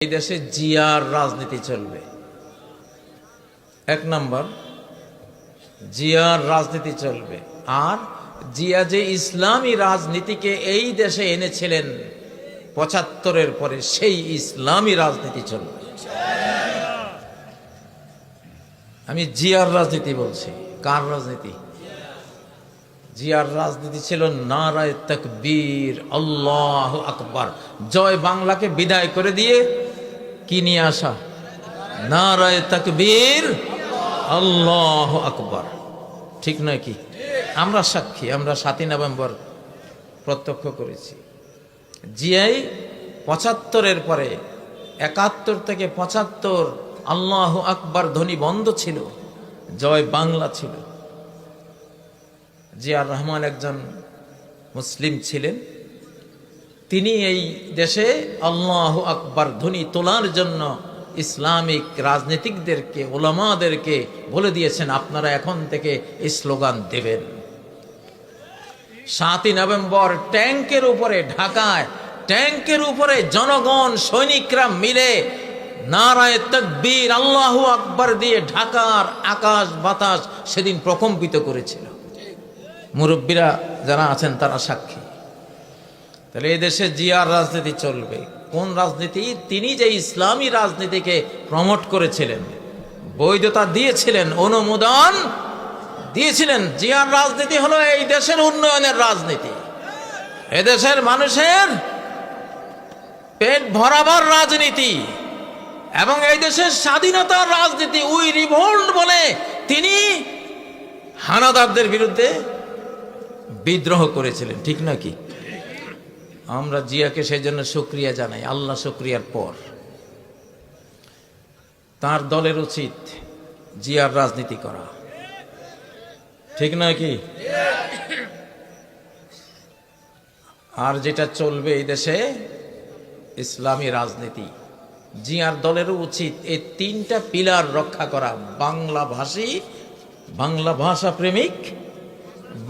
এই দেশে জিয়ার রাজনীতি চলবে। এক নম্বর, জিয়ার রাজনীতি চলবে। আর জিয়া যে ইসলামী রাজনীতিকে এই দেশে এনেছিলেন ৭৫-এর পরে, সেই ইসলামী রাজনীতি চলবে। আমি জিয়ার রাজনীতি বলছি। কার রাজনীতি? জিয়ার রাজনীতি ছিল নারায়ে তাকবীর, আল্লাহু আকবার, জয় বাংলাকে বিদায় করে দিয়ে কি নিয়ে আসা? নারায়ে তাকবীর, আল্লাহু আকবার। ঠিক নয় কি? আমরা সাক্ষী, আমরা ৭ই নভেম্বর প্রত্যক্ষ করেছি। জিয়াই ৭৫-এর পরে ৭১ থেকে ৭৫ আল্লাহু আকবার ধ্বনি বন্ধ ছিল, জয় বাংলা ছিল। জিয়াউর রহমান একজন মুসলিম ছিলেন। তিনি এই দেশে আল্লাহু আকবার ধ্বনি তোলার জন্য ইসলামিক রাজনীতিকদেরকে, ওলামাদেরকে বলে দিয়েছেন, আপনারা এখন থেকে এই স্লোগান দেবেন। ৭ই নভেম্বর ট্যাঙ্কের উপরে, ঢাকায় ট্যাঙ্কের উপরে জনগণ, সৈনিকরা মিলে নারায়ে তাকবীর, আল্লাহু আকবার দিয়ে ঢাকার আকাশ বাতাস সেদিন প্রকম্পিত করেছিল। মুরব্বীরা যারা আছেন তারা সাক্ষী। তাহলে এই দেশে জিয়ার রাজনীতি চলবে। কোন রাজনীতি? তিনি যে ইসলামী রাজনীতিকে প্রমোট করেছিলেন, বৈধতা দিয়েছিলেন, অনুমোদন দিয়েছিলেন। জিয়ার রাজনীতি হলো এই দেশের উন্নয়নের রাজনীতি, এদেশের মানুষের পেট ভরাবার রাজনীতি এবং এই দেশের স্বাধীনতার রাজনীতি। উই রিভোল্ট বলে তিনি হানাদারদের বিরুদ্ধে বিদ্রোহ করেছিলেন। ঠিক নাকি? আমরা জিয়াকে সেই জন্য শুকরিয়া জানাই, আল্লাহ শুকরিয়ার পর। তার দলের উচিত জিয়ার রাজনীতি করা। ঠিক নয় কি? আর যেটা চলবে এই দেশে ইসলামী রাজনীতি, জিয়ার দলেরও উচিত এই ৩টা পিলার রক্ষা করা। বাংলাভাষী, বাংলা ভাষা প্রেমিক,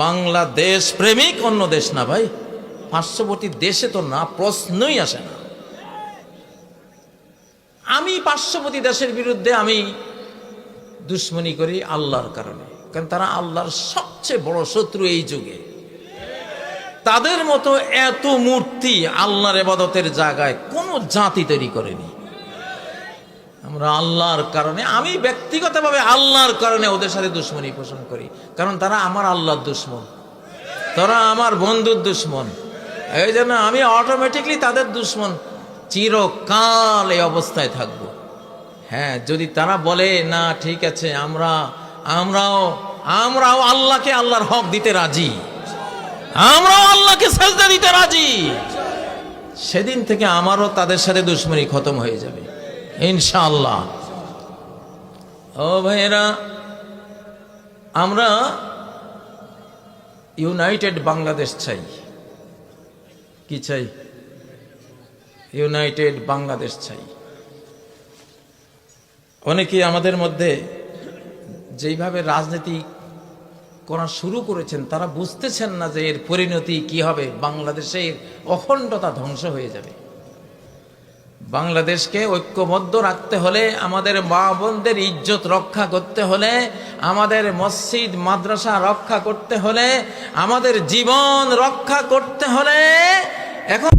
বাংলাদেশ প্রেমিক। অন্য দেশ না ভাই, পার্শ্ববর্তী দেশে তো না, প্রশ্নই আসে না। আমি পার্শ্ববর্তী দেশের বিরুদ্ধে আমি দুশ্মনী করি আল্লাহর কারণে, কারণ তারা আল্লাহর সবচেয়ে বড় শত্রু এই যুগে। তাদের মতো এত মূর্তি আল্লাহর ইবাদতের জায়গায় কোনো জাতি তৈরি করেনি। আমরা আল্লাহর কারণে, আমি ব্যক্তিগতভাবে আল্লাহর কারণে ওদের সাথে দুশ্মনী পোষণ করি, কারণ তারা আমার আল্লাহর দুশ্মন, তারা আমার বন্ধুর দুশ্মন। এই জন্য আমি অটোমেটিকলি তাদের দুশ্মন, চিরকাল এই অবস্থায় থাকবো। হ্যাঁ, যদি তারা বলে না ঠিক আছে, আমরাও আল্লাহকে আল্লাহর হক দিতে রাজি, আমরাও আল্লাহকে সাজদা দিতে রাজি, সেদিন থেকে আমারও তাদের সাথে দুশ্মনী খতম হয়ে যাবে ইনশাআল্লাহ। ও ভাইয়েরা, আমরা ইউনাইটেড বাংলাদেশ চাই। কি চাই? ইউনাইটেড বাংলাদেশ চাই। অনেকেই আমাদের মধ্যে যেইভাবে রাজনীতি করা শুরু করেছেন, তারা বুঝতেছেন না যে এর পরিণতি কি হবে। বাংলাদেশের অখণ্ডতা ধ্বংস হয়ে যাবে। বাংলাদেশকে ঐক্যবদ্ধ রাখতে হলে, আমাদের মা বোনদের ইজ্জত রক্ষা করতে হলে, আমাদের মসজিদ মাদ্রাসা রক্ষা করতে হলে, আমাদের জীবন রক্ষা করতে হলে এখন